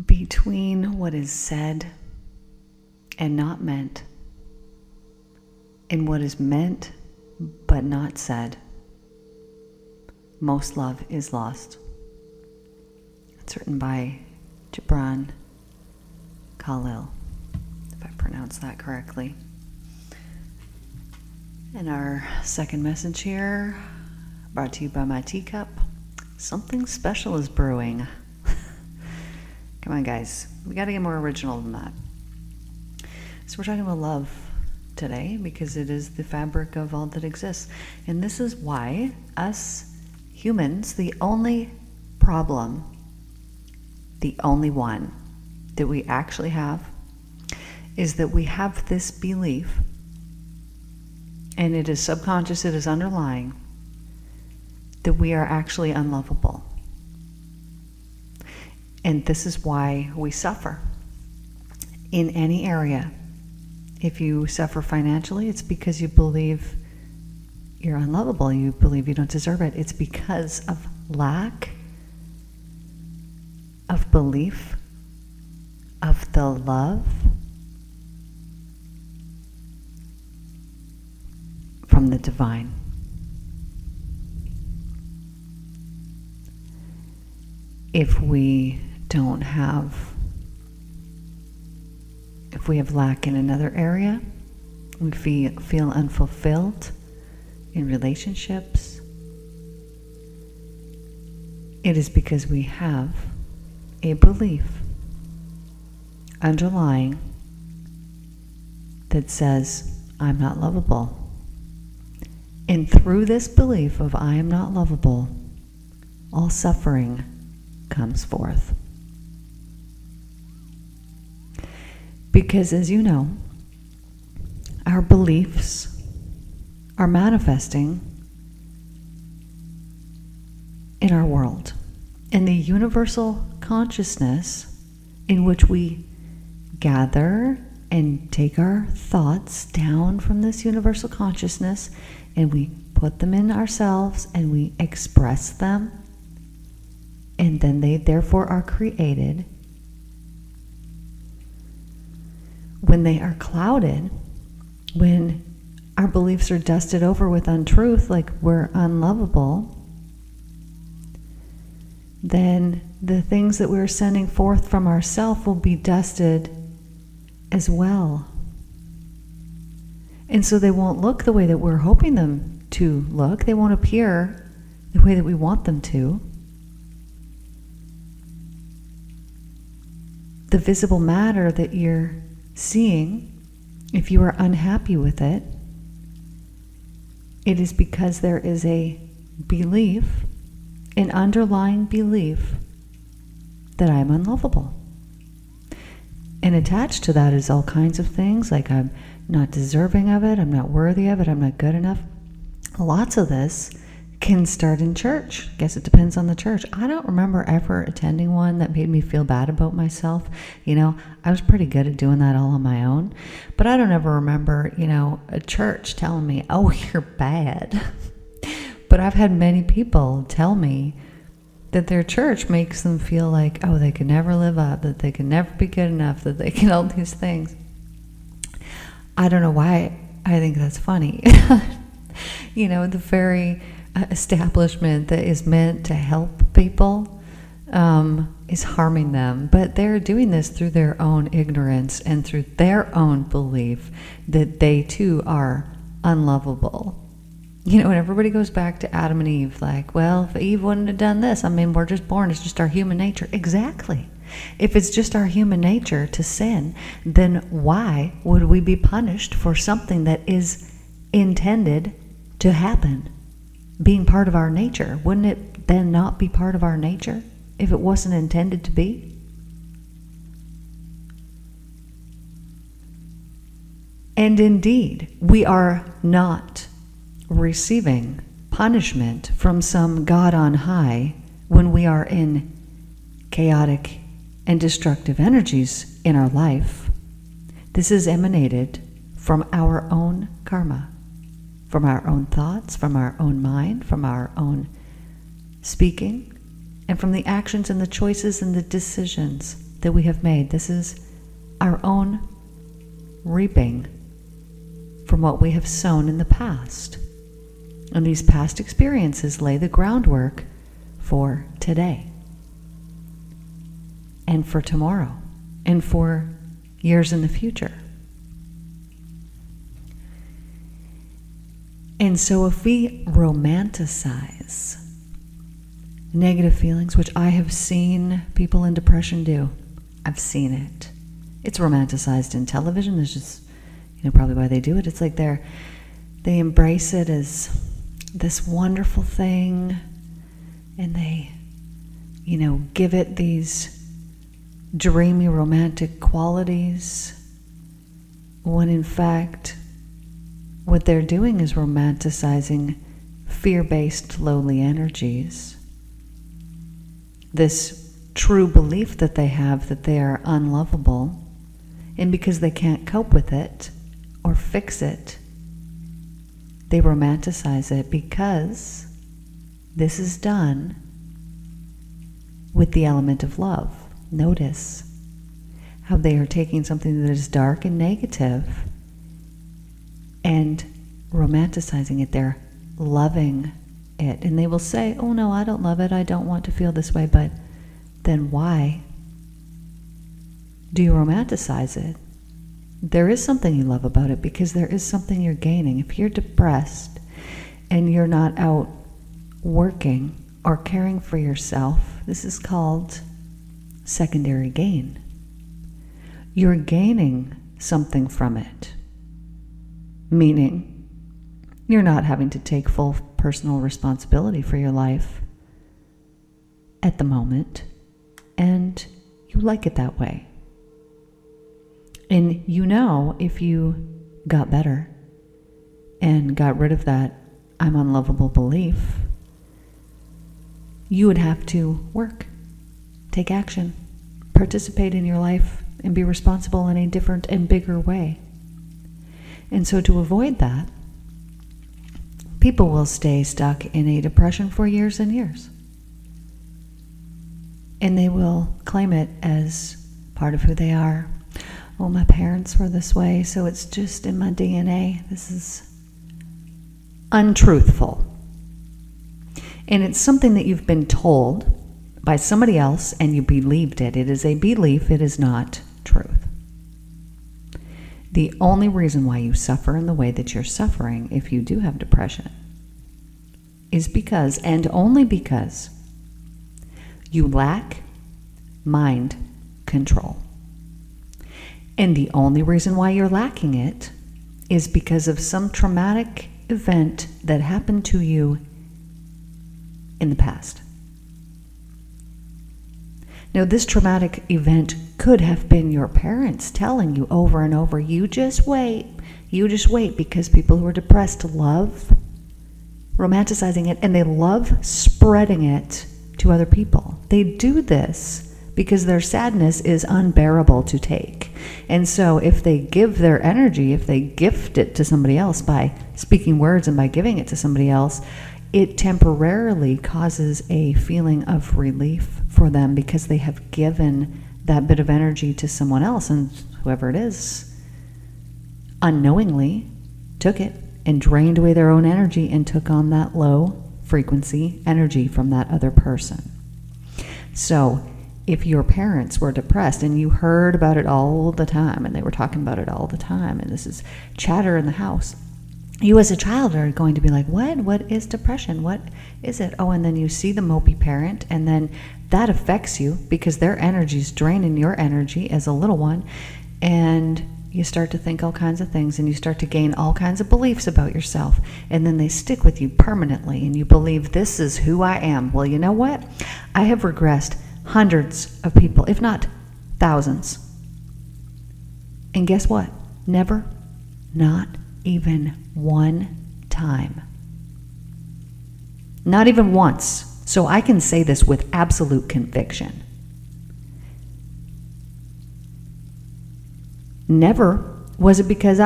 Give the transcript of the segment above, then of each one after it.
between what is said and not meant, and what is meant but not said, most love is lost. It's written by Gibran Khalil, if I pronounced that correctly. And our second message here, brought to you by my teacup. Something special is brewing. Come on, guys. We got to get more original than that. So we're talking about love today because it is the fabric of all that exists. And this is why us humans, the only problem, the only one that we actually have, is that we have this belief, and it is subconscious, it is underlying, that we are actually unlovable. And this is why we suffer in any area. If you suffer financially, it's because you believe you're unlovable. You believe you don't deserve it. It's because of lack of belief of the love from the divine. If we have lack in another area, we feel unfulfilled in relationships, it is because we have a belief underlying that says, I'm not lovable. And through this belief of I am not lovable, all suffering comes forth. Because as you know, our beliefs are manifesting in our world. And the universal consciousness in which we gather and take our thoughts down from this universal consciousness and we put them in ourselves and we express them, and then they therefore are created. When they are clouded, when our beliefs are dusted over with untruth, like we're unlovable, then the things that we're sending forth from ourselves will be dusted as well. And so they won't look the way that we're hoping them to look. They won't appear the way that we want them to. The visible matter that you're seeing, if you are unhappy with it, it is because there is a belief, an underlying belief that I'm unlovable. And attached to that is all kinds of things, like I'm not deserving of it, I'm not worthy of it, I'm not good enough. Lots of this can start in church. I guess it depends on the church. I don't remember ever attending one that made me feel bad about myself. I was pretty good at doing that all on my own. But I don't ever remember, a church telling me, oh, you're bad. But I've had many people tell me that their church makes them feel like, oh, they can never live up, that they can never be good enough, that they can all these things. I don't know why I think that's funny. The very establishment that is meant to help people is harming them. But they're doing this through their own ignorance and through their own belief that they too are unlovable. And everybody goes back to Adam and Eve, like, well, if Eve wouldn't have done this, we're just born, it's just our human nature. Exactly. If it's just our human nature to sin, then why would we be punished for something that is intended to happen? Being part of our nature, wouldn't it then not be part of our nature if it wasn't intended to be? And indeed, we are not receiving punishment from some God on high when we are in chaotic and destructive energies in our life. This is emanated from our own karma, from our own thoughts, from our own mind, from our own speaking, and from the actions and the choices and the decisions that we have made. This is our own reaping from what we have sown in the past. And these past experiences lay the groundwork for today, and for tomorrow, and for years in the future. And so if we romanticize negative feelings, which I have seen people in depression do, I've seen it. It's romanticized in television. There's just, probably why they do it. It's like they embrace it as this wonderful thing, and they, give it these dreamy romantic qualities, when in fact what they're doing is romanticizing fear-based lowly energies. This true belief that they have that they are unlovable, and because they can't cope with it or fix it, they romanticize it, because this is done with the element of love. Notice how they are taking something that is dark and negative and romanticizing it. They're loving it. And they will say, oh no, I don't love it. I don't want to feel this way. But then why do you romanticize it? There is something you love about it, because there is something you're gaining. If you're depressed and you're not out working or caring for yourself, this is called secondary gain. You're gaining something from it, meaning you're not having to take full personal responsibility for your life at the moment, and you like it that way. And if you got better and got rid of that I'm unlovable belief, you would have to work, take action, participate in your life, and be responsible in a different and bigger way. And so to avoid that, people will stay stuck in a depression for years and years. And they will claim it as part of who they are. Oh, my parents were this way, so it's just in my DNA. This is untruthful. And it's something that you've been told by somebody else, and you believed it. It is a belief, it is not truth. The only reason why you suffer in the way that you're suffering, if you do have depression, is because, and only because, you lack mind control. And the only reason why you're lacking it is because of some traumatic event that happened to you in the past. Now, this traumatic event could have been your parents telling you over and over, you just wait, because people who are depressed love romanticizing it, and they love spreading it to other people. They do this because their sadness is unbearable to take. And so if they give their energy, if they gift it to somebody else by speaking words and by giving it to somebody else, it temporarily causes a feeling of relief for them, because they have given that bit of energy to someone else, and whoever it is unknowingly took it and drained away their own energy and took on that low frequency energy from that other person. So if your parents were depressed and you heard about it all the time, and they were talking about it all the time, and this is chatter in the house, you as a child are going to be like, what is depression? What is it? Oh, and then you see the mopey parent, and then that affects you because their energy is draining your energy as a little one, and you start to think all kinds of things, and you start to gain all kinds of beliefs about yourself, and then they stick with you permanently, and you believe, this is who I am. Well, you know what? I have regressed hundreds of people, if not thousands. And guess what? Never, not even one time. Not even once. So I can say this with absolute conviction. Never was it because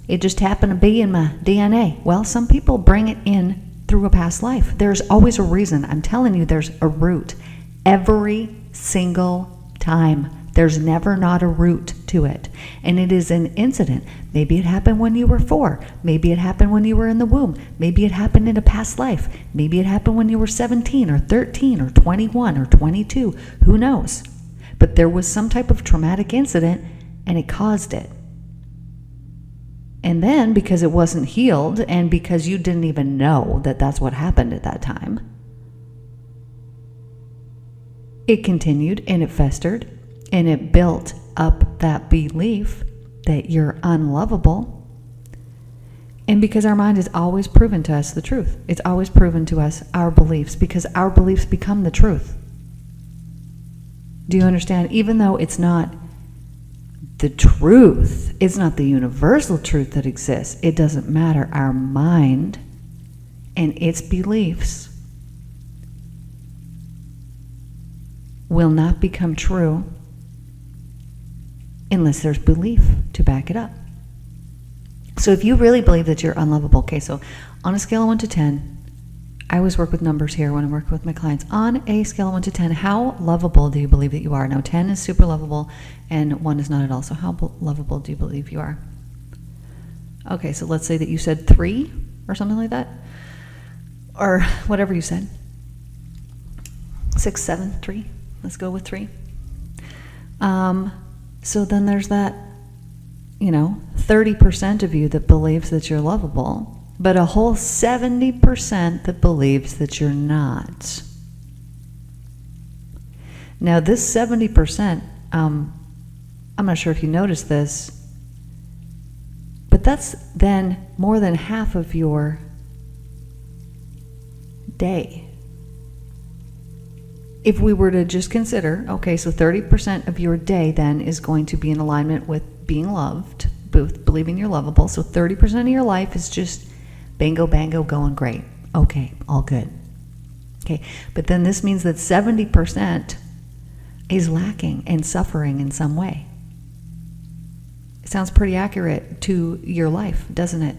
it just happened to be in my DNA. Well, some people bring it in through a past life. There's always a reason. I'm telling you, there's a root. Every single time. There's never not a root to it. And it is an incident. Maybe it happened when you were 4. Maybe it happened when you were in the womb. Maybe it happened in a past life. Maybe it happened when you were 17 or 13 or 21 or 22. Who knows? But there was some type of traumatic incident and it caused it. And then because it wasn't healed and because you didn't even know that that's what happened at that time, it continued and it festered and it built up that belief that you're unlovable. And because our mind has always proven to us the truth, it's always proven to us our beliefs, because our beliefs become the truth. Do you understand? Even though it's not the truth, it's not the universal truth that exists, it doesn't matter. Our mind and its beliefs will not become true unless there's belief to back it up. So if you really believe that you're unlovable, okay, so on a scale of 1 to 10, I always work with numbers here when I'm working with my clients. On a scale of 1 to 10, how lovable do you believe that you are? Now, 10 is super lovable and 1 is not at all. So how lovable do you believe you are? Okay, so let's say that you said 3 or something like that, or whatever you said. 6, 7, 3. Let's go with 3. So then there's that, 30% of you that believes that you're lovable, but a whole 70% that believes that you're not. Now this 70%, I'm not sure if you noticed this, but that's then more than half of your day. If we were to just consider, okay, so 30% of your day then is going to be in alignment with being loved, both believing you're lovable. So 30% of your life is just bingo, bango, going great. Okay, all good. Okay, but then this means that 70% is lacking and suffering in some way. It sounds pretty accurate to your life, doesn't it?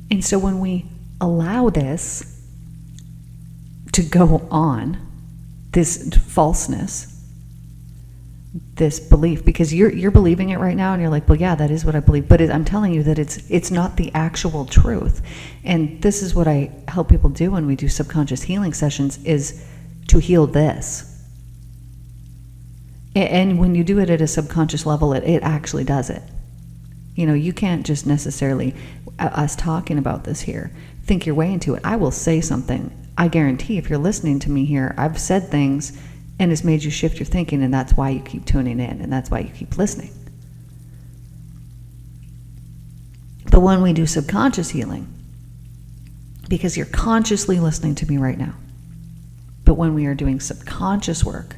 And so when we allow this to go on, this falseness, this belief, because you're believing it right now and you're like, well, yeah, that is what I believe, but I'm telling you that it's not the actual truth. And this is what I help people do when we do subconscious healing sessions, is to heal this. And when you do it at a subconscious level, it actually does it. You can't just necessarily, us talking about this here, think your way into it. I will say something. I guarantee if you're listening to me here, I've said things and it's made you shift your thinking, and that's why you keep tuning in, and that's why you keep listening. But when we do subconscious healing, because you're consciously listening to me right now, but when we are doing subconscious work,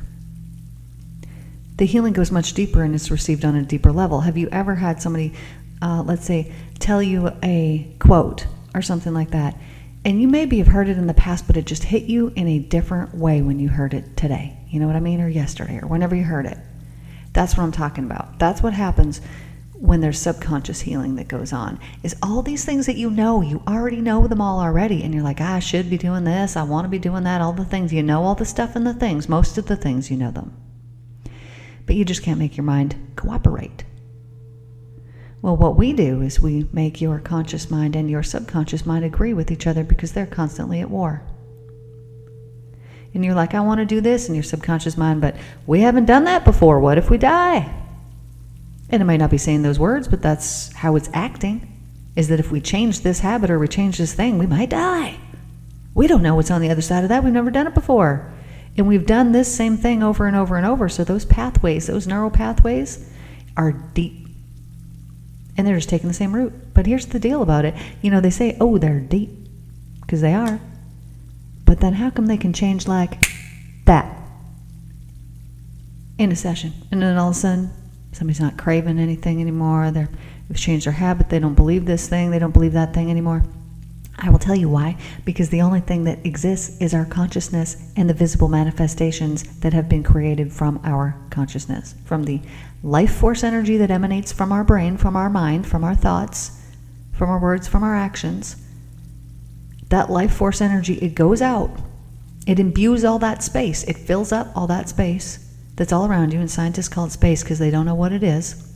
the healing goes much deeper and it's received on a deeper level. Have you ever had somebody, let's say, tell you a quote or something like that, and you maybe have heard it in the past, but it just hit you in a different way when you heard it today? You know what I mean? Or yesterday, or whenever you heard it. That's what I'm talking about. That's what happens when there's subconscious healing that goes on, is all these things that you already know them all already, and you're like, I should be doing this, I want to be doing that, all the things. You know all the stuff and the things, most of the things, you know them. But you just can't make your mind cooperate. Well, what we do is we make your conscious mind and your subconscious mind agree with each other, because they're constantly at war. And you're like, I want to do this, and your subconscious mind, but we haven't done that before. What if we die? And it might not be saying those words, but that's how it's acting, is that if we change this habit or we change this thing, we might die. We don't know what's on the other side of that. We've never done it before. And we've done this same thing over and over and over. So those pathways, those neural pathways, are deep. And they're just taking the same route. But here's the deal about it. They say, oh, they're deep, because they are. But then how come they can change like that in a session? And then all of a sudden, somebody's not craving anything anymore. They've changed their habit. They don't believe this thing. They don't believe that thing anymore. I will tell you why. Because the only thing that exists is our consciousness and the visible manifestations that have been created from our consciousness, from the life force energy that emanates from our brain, from our mind, from our thoughts, from our words, from our actions. That life force energy, it goes out It imbues all that space. It fills up all that space that's all around you, and scientists call it space because they don't know what it is.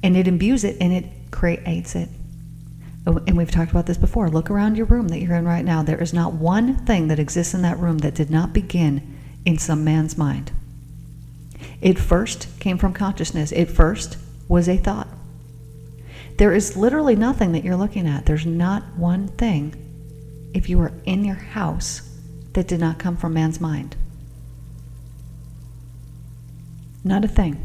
And it imbues it and it creates it. And we've talked about this before. Look around your room that you're in right now. There is not one thing that exists in that room that did not begin in some man's mind. It first came from consciousness. It first was a thought. There is literally nothing that you're looking at. There's not one thing, if you were in your house, that did not come from man's mind. Not a thing.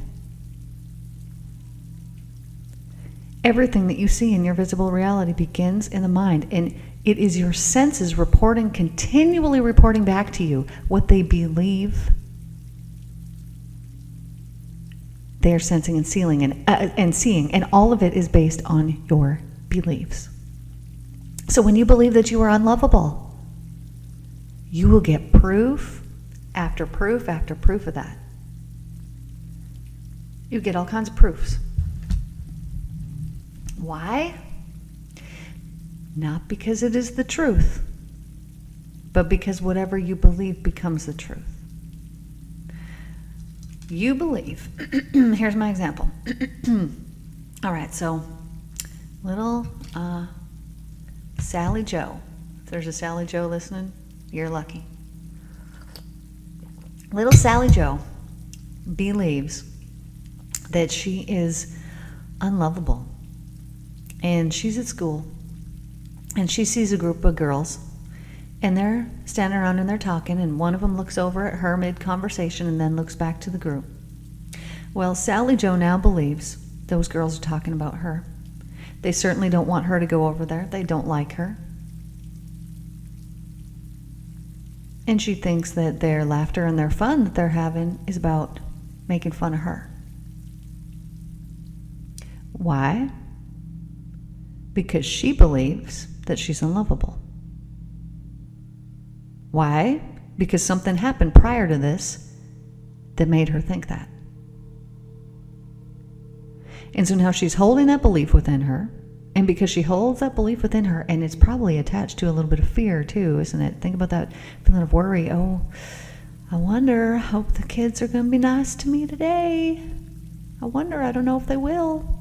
Everything that you see in your visible reality begins in the mind, and it is your senses continually reporting back to you what they believe they are sensing and seeing, and all of it is based on your beliefs. So when you believe that you are unlovable, you will get proof after proof after proof of that. You get all kinds of proofs. Why? Not because it is the truth, but because whatever you believe becomes the truth. You believe. Here's my example. All right, so little Sally Joe. If there's a Sally Joe listening, you're lucky. Little Sally Joe believes that she is unlovable. And she's at school, and she sees a group of girls, and they're standing around and they're talking, and one of them looks over at her mid-conversation and then looks back to the group. Well, Sally Joe now believes those girls are talking about her. They certainly don't want her to go over there. They don't like her. And she thinks that their laughter and their fun that they're having is about making fun of her. Why? Because she believes that she's unlovable. Why? Because something happened prior to this that made her think that. And so now she's holding that belief within her, and because she holds that belief within her, and it's probably attached to a little bit of fear too, isn't it? Think about that feeling of worry. Oh, I wonder, I hope the kids are going to be nice to me today. I wonder, I don't know if they will.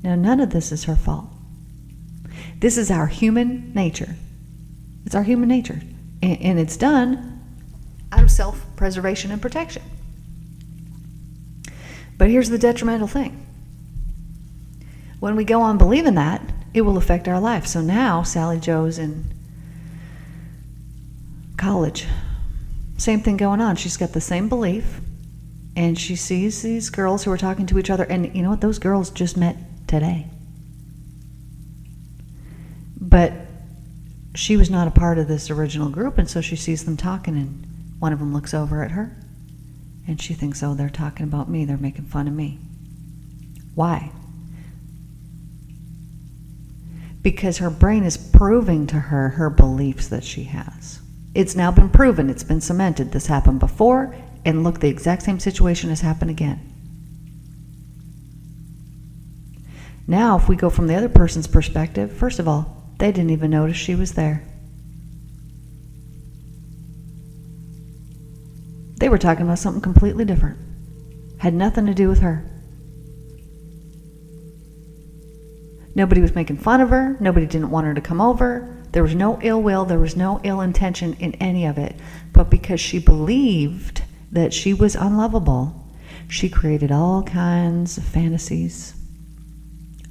Now, none of this is her fault. This is our human nature. It's our human nature. And it's done out of self-preservation and protection. But here's the detrimental thing. When we go on believing that, it will affect our life. So now Sally Joe's in college. Same thing going on. She's got the same belief. And she sees these girls who are talking to each other. And you know what? Those girls just met today. But she was not a part of this original group, and so she sees them talking, and one of them looks over at her, and she thinks, oh, they're talking about me, they're making fun of me. Why? Because her brain is proving to her her beliefs that she has. It's now been proven, it's been cemented. This happened before, and look, the exact same situation has happened again. Now, if we go from the other person's perspective, first of all, they didn't even notice she was there. They were talking about something completely different. Had nothing to do with her. Nobody was making fun of her. Nobody didn't want her to come over. There was no ill will. There was no ill intention in any of it. But because she believed that she was unlovable, she created all kinds of fantasies,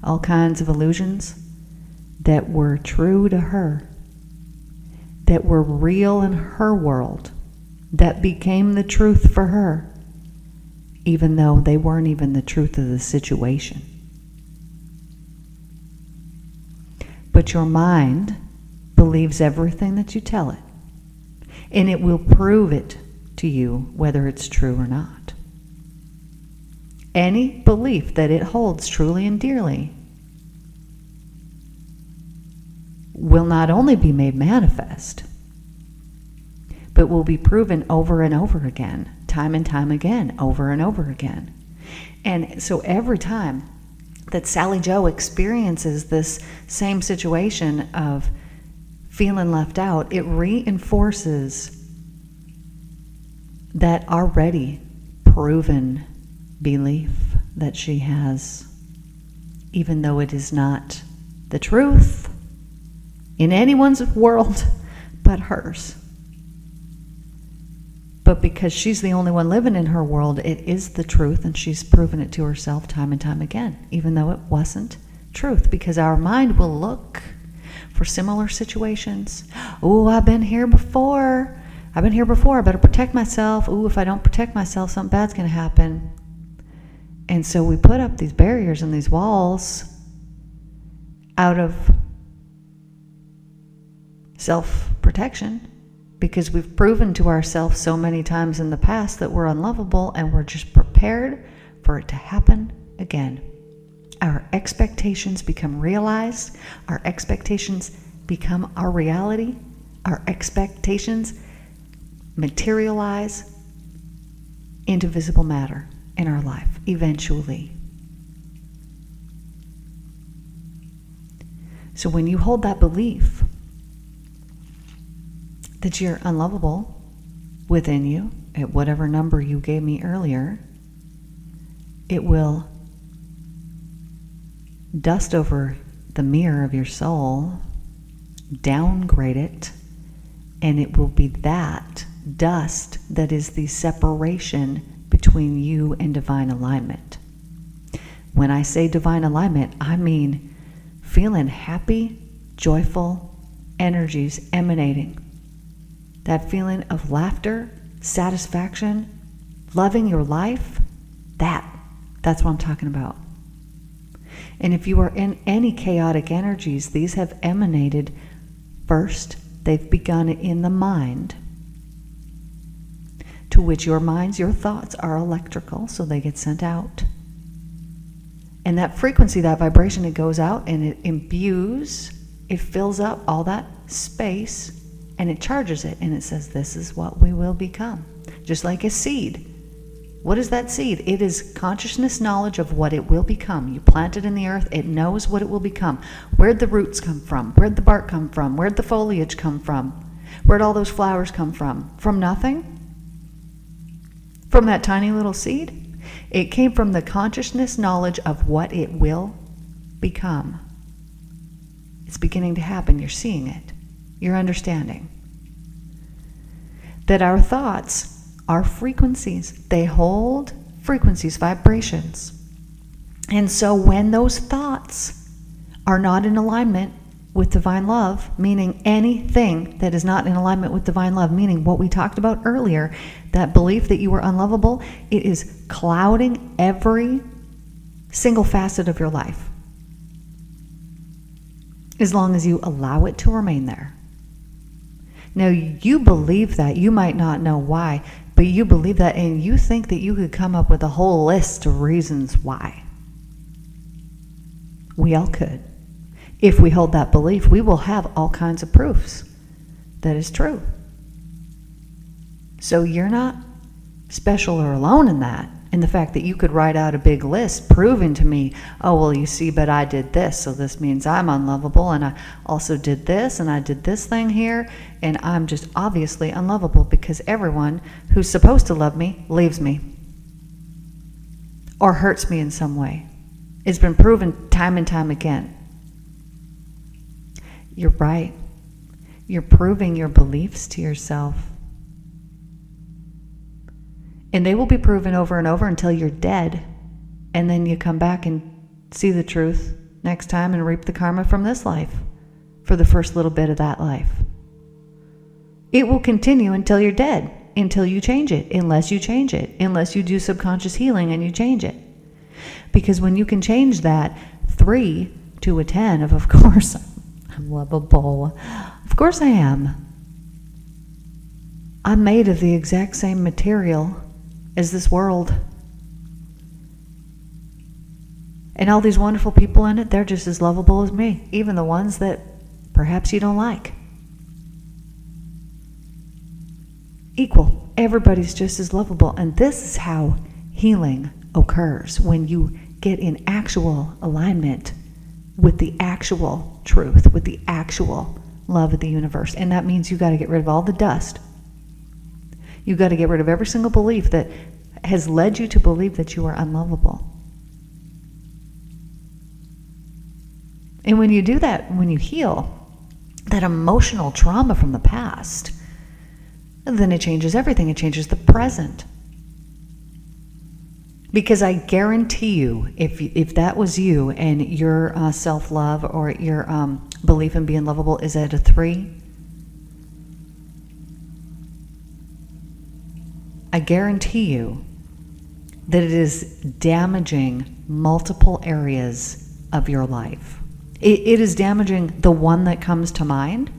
all kinds of illusions that were true to her, that were real in her world, that became the truth for her, even though they weren't even the truth of the situation. But your mind believes everything that you tell it, and it will prove it to you whether it's true or not. Any belief that it holds truly and dearly will not only be made manifest, but will be proven over and over again, time and time again, over and over again. And so every time that Sally Joe experiences this same situation of feeling left out, it reinforces that already proven belief that she has, even though it is not the truth in anyone's world but hers. But because she's the only one living in her world, it is the truth, and she's proven it to herself time and time again, even though it wasn't truth, because our mind will look for similar situations. Oh, I've been here before. I better protect myself. Oh, if I don't protect myself, something bad's going to happen. And so we put up these barriers and these walls out of self-protection, because we've proven to ourselves so many times in the past that we're unlovable, and we're just prepared for it to happen again. Our expectations become realized. Our expectations become our reality. Our expectations materialize into visible matter in our life eventually. So when you hold that belief that you're unlovable within you, at whatever number you gave me earlier, it will dust over the mirror of your soul, downgrade it, and it will be that dust that is the separation between you and divine alignment. When I say divine alignment, I mean feeling happy, joyful energies emanating. That feeling of laughter, satisfaction, loving your life, that's what I'm talking about. And if you are in any chaotic energies, these have emanated first. They've begun in the mind, to which your thoughts are electrical, so they get sent out. And that frequency, that vibration, it goes out and it imbues, it fills up all that space, and it charges it, and it says, this is what we will become. Just like a seed. What is that seed? It is consciousness knowledge of what it will become. You plant it in the earth, it knows what it will become. Where'd the roots come from? Where'd the bark come from? Where'd the foliage come from? Where'd all those flowers come from? From nothing? From that tiny little seed? It came from the consciousness knowledge of what it will become. It's beginning to happen. You're seeing it. You're understanding that our thoughts are frequencies. They hold frequencies, vibrations. And so when those thoughts are not in alignment with divine love, meaning anything that is not in alignment with divine love, meaning what we talked about earlier, that belief that you are unlovable, it is clouding every single facet of your life, as long as you allow it to remain there. Now, you believe that. You might not know why, but you believe that, and you think that you could come up with a whole list of reasons why. We all could. If we hold that belief, we will have all kinds of proofs that is true. So you're not special or alone in that, in the fact that you could write out a big list proving to me, oh, well, you see, but I did this, so this means I'm unlovable, and I also did this, and I did this thing here, and I'm just obviously unlovable because everyone who's supposed to love me leaves me or hurts me in some way. It's been proven time and time again. You're right. You're proving your beliefs to yourself. And they will be proven over and over until you're dead. And then you come back and see the truth next time and reap the karma from this life for the first little bit of that life. It will continue until you're dead, until you change it, unless you change it, unless you do subconscious healing and you change it. Because when you can change that 3 to a 10 of course, I'm lovable. Of course I am. I'm made of the exact same material as this world. And all these wonderful people in it, they're just as lovable as me, even the ones that perhaps you don't like. Equal. Everybody's just as lovable. And this is how healing occurs, when you get in actual alignment with the actual truth, with the actual love of the universe. And that means you got to get rid of all the dust. You got to get rid of every single belief that has led you to believe that you are unlovable. And when you do that, when you heal that emotional trauma from the past, then it changes everything. It changes the present. Because I guarantee you, if that was you and your self-love or your belief in being lovable is at a 3, I guarantee you that it is damaging multiple areas of your life. It is damaging the one that comes to mind,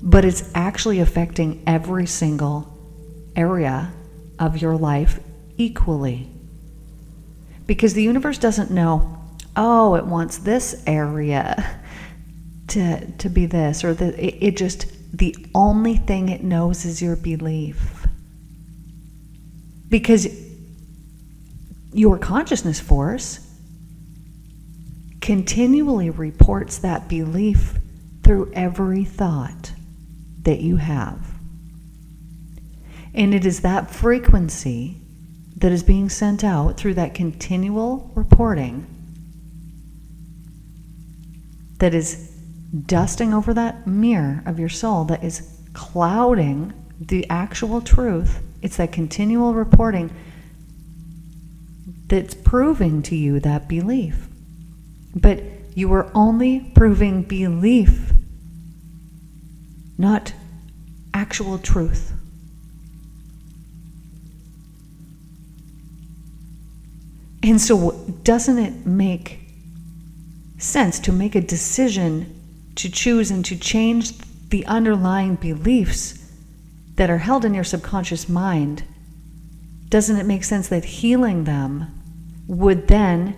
but it's actually affecting every single area of your life equally. Because the universe doesn't know, oh, it wants this area to be this, or it just, the only thing it knows is your belief. Because your consciousness force continually reports that belief through every thought that you have. And it is that frequency that is being sent out through that continual reporting that is dusting over that mirror of your soul, that is clouding the actual truth. It's that continual reporting that's proving to you that belief. But you are only proving belief, not actual truth. And so doesn't it make sense to make a decision to choose and to change the underlying beliefs that are held in your subconscious mind? Doesn't it make sense that healing them would then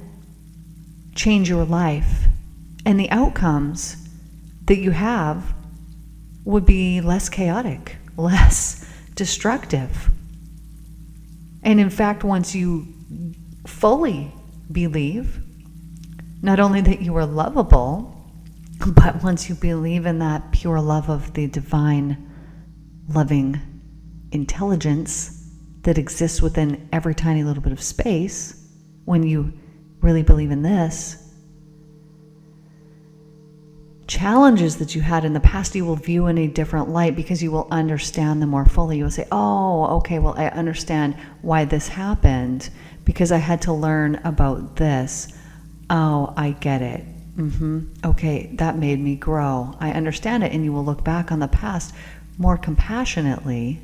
change your life, and the outcomes that you have would be less chaotic, less destructive? And in fact, once you fully believe not only that you are lovable, but once you believe in that pure love of the divine loving intelligence that exists within every tiny little bit of space, when you really believe in this, challenges that you had in the past you will view in a different light, because you will understand them more fully. You will say, oh, okay, well, I understand why this happened, because I had to learn about this. Oh, I get it. Okay, that made me grow. I understand it. And you will look back on the past more compassionately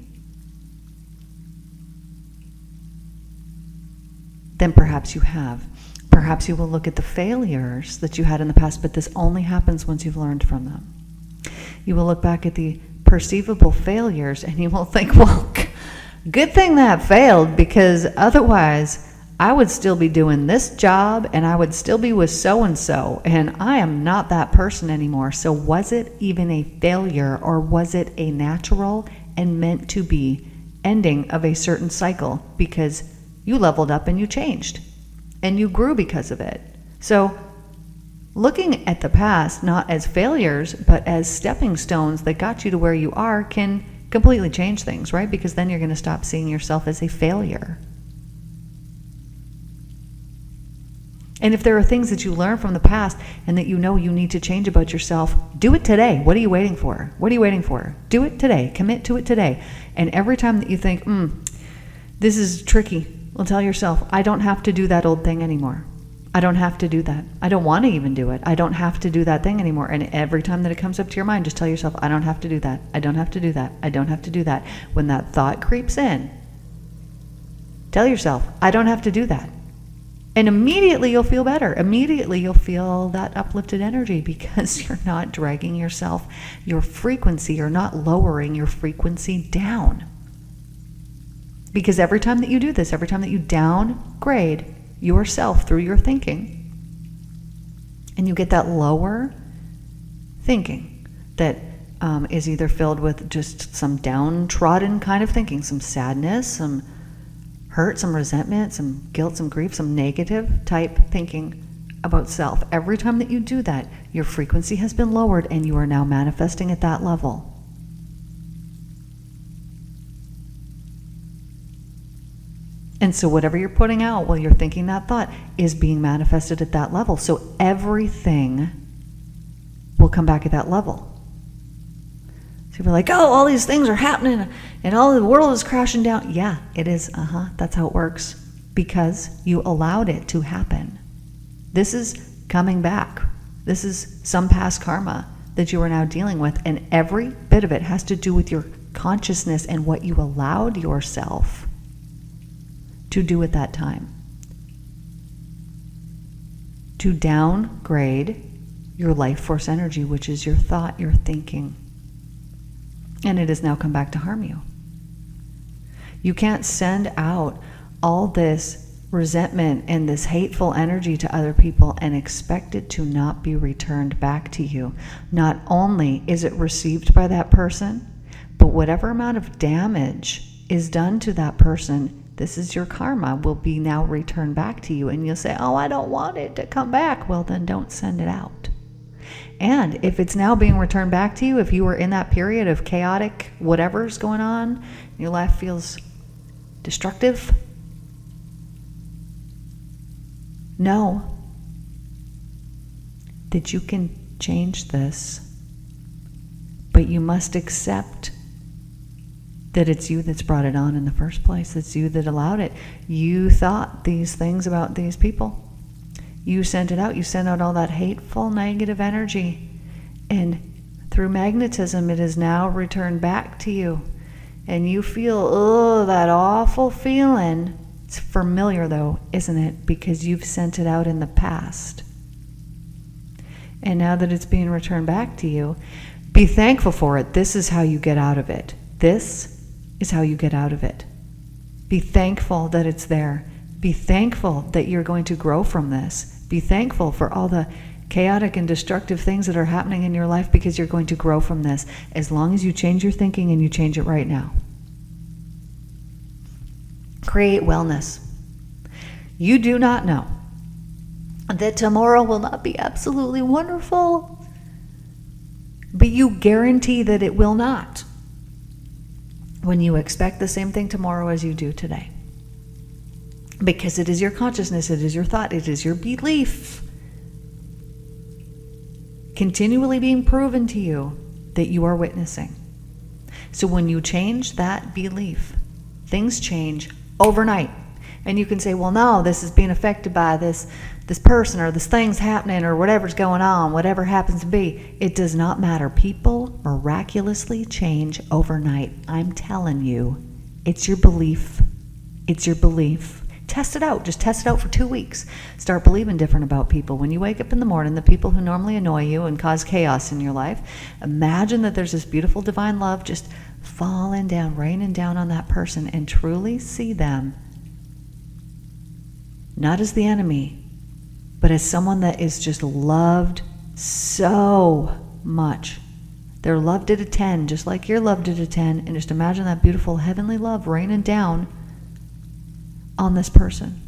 than perhaps you have. Perhaps you will look at the failures that you had in the past, but this only happens once you've learned from them. You will look back at the perceivable failures and you will think, well, good thing that failed, because otherwise I would still be doing this job and I would still be with so-and-so, and I am not that person anymore. So was it even a failure, or was it a natural and meant to be ending of a certain cycle, because you leveled up and you changed and you grew because of it? So looking at the past not as failures but as stepping stones that got you to where you are can completely change things, right? Because then you're going to stop seeing yourself as a failure. And if there are things that you learn from the past and that you know you need to change about yourself, do it today. What are you waiting for? What are you waiting for? Do it today. Commit to it today. And every time that you think, this is tricky, well, tell yourself, I don't have to do that old thing anymore. I don't have to do that. I don't want to even do it. I don't have to do that thing anymore. And every time that it comes up to your mind, just tell yourself, I don't have to do that. I don't have to do that. I don't have to do that. When that thought creeps in, tell yourself, I don't have to do that. And immediately you'll feel better. Immediately you'll feel that uplifted energy, because you're not dragging yourself, your frequency, you're not lowering your frequency down. Because every time that you do this, every time that you downgrade yourself through your thinking, and you get that lower thinking that is either filled with just some downtrodden kind of thinking, some sadness, some hurt, some resentment, some guilt, some grief, some negative type thinking about self. Every time that you do that, your frequency has been lowered and you are now manifesting at that level. And so whatever you're putting out while you're thinking that thought is being manifested at that level. So everything will come back at that level. So you're like, oh, all these things are happening and all the world is crashing down. Yeah, it is. That's how it works. Because you allowed it to happen. This is coming back. This is some past karma that you are now dealing with. And every bit of it has to do with your consciousness and what you allowed yourself to do at that time. To downgrade your life force energy, which is your thought, your thinking. And it has now come back to harm you. You can't send out all this resentment and this hateful energy to other people and expect it to not be returned back to you. Not only is it received by that person, but whatever amount of damage is done to that person, this is your karma, will be now returned back to you. And you'll say, oh, I don't want it to come back. Well, then don't send it out. And if it's now being returned back to you, if you were in that period of chaotic whatever's going on, your life feels destructive, know that you can change this, but you must accept that it's you that's brought it on in the first place. It's you that allowed it. You thought these things about these people. You sent it out. You sent out all that hateful, negative energy. And through magnetism, it is now returned back to you. And you feel, oh, that awful feeling. It's familiar though, isn't it? Because you've sent it out in the past. And now that it's being returned back to you, be thankful for it. This is how you get out of it. This is how you get out of it. Be thankful that it's there. Be thankful that you're going to grow from this. Be thankful for all the chaotic and destructive things that are happening in your life, because you're going to grow from this as long as you change your thinking and you change it right now. Create wellness. You do not know that tomorrow will not be absolutely wonderful, but you guarantee that it will not when you expect the same thing tomorrow as you do today. Because it is your consciousness, it is your thought, it is your belief continually being proven to you that you are witnessing. So when you change that belief, things change overnight. And you can say, well, no, this is being affected by this person, or this thing's happening, or whatever's going on, whatever happens to be. It does not matter. People miraculously change overnight. I'm telling you, it's your belief. It's your belief. Test it out. Just test it out for 2 weeks. Start believing different about people. When you wake up in the morning, the people who normally annoy you and cause chaos in your life, imagine that there's this beautiful divine love just falling down, raining down on that person, and truly see them not as the enemy, but as someone that is just loved so much. They're loved at a 10, just like you're loved at a 10, and just imagine that beautiful heavenly love raining down on this person.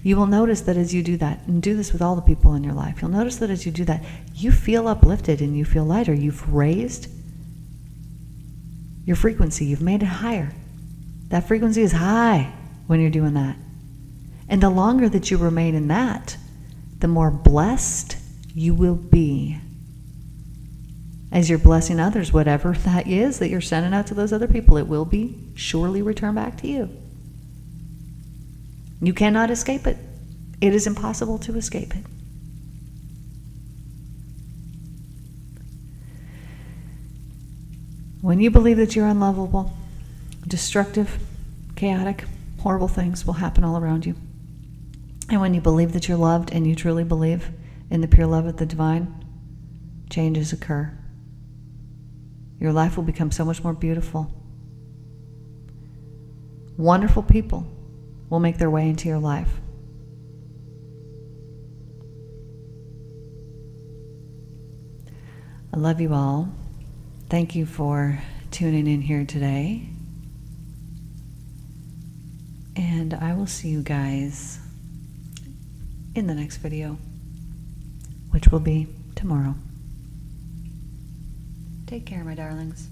You will notice that as you do that, and do this with all the people in your life, you'll notice that as you do that, you feel uplifted and you feel lighter. You've raised your frequency. You've made it higher. That frequency is high when you're doing that. And the longer that you remain in that, the more blessed you will be as you're blessing others. Whatever that is that you're sending out to those other people, it will be surely returned back to you. You cannot escape it. It is impossible to escape it. When you believe that you're unlovable, destructive, chaotic, horrible things will happen all around you. And when you believe that you're loved and you truly believe in the pure love of the divine, changes occur. Your life will become so much more beautiful. Wonderful people will make their way into your life. I love you all. Thank you for tuning in here today. And I will see you guys in the next video, which will be tomorrow. Take care, my darlings.